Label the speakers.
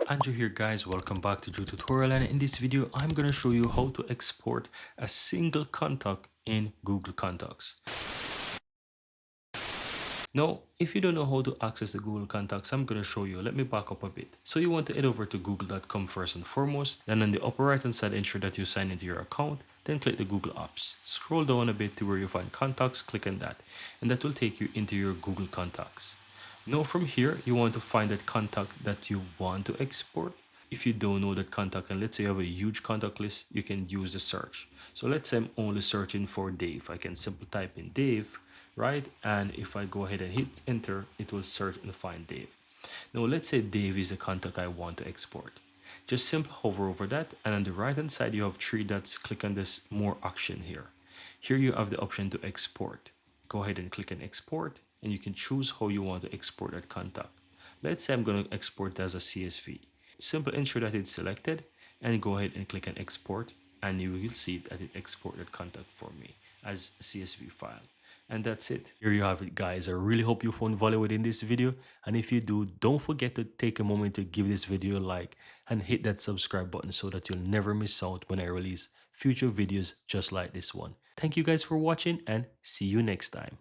Speaker 1: Andrew here guys, welcome back to Drew Tutorial, and in this video I'm going to show you how to export a single contact in Google Contacts. Now, if you don't know how to access the Google Contacts, I'm going to show you. Let me back up a bit. So you want to head over to google.com first and foremost. Then on the upper right hand side, ensure that you sign into your account. Then click the Google Apps. Scroll down a bit to where you find Contacts, click on that. And that will take you into your Google Contacts. Now from here, you want to find that contact that you want to export. If you don't know that contact, and let's say you have a huge contact list, you can use the search. So let's say I'm only searching for Dave. I can simply type in Dave, right? And if I go ahead and hit enter, it will search and find Dave. Now let's say Dave is the contact I want to export. Just simply hover over that, and on the right hand side you have three dots. Click on this more action here. Here you have the option to export. Go ahead and click on export, and you can choose how you want to export that contact. Let's say I'm going to export it as a CSV. Simply ensure that it's selected and go ahead and click on export, and you will see that it exported contact for me as a CSV file. And that's it. Here you have it, guys. I really hope you found value within this video, and if you do, don't forget to take a moment to give this video a like and hit that subscribe button so that you'll never miss out when I release future videos just like this one. Thank you guys for watching, and see you next time.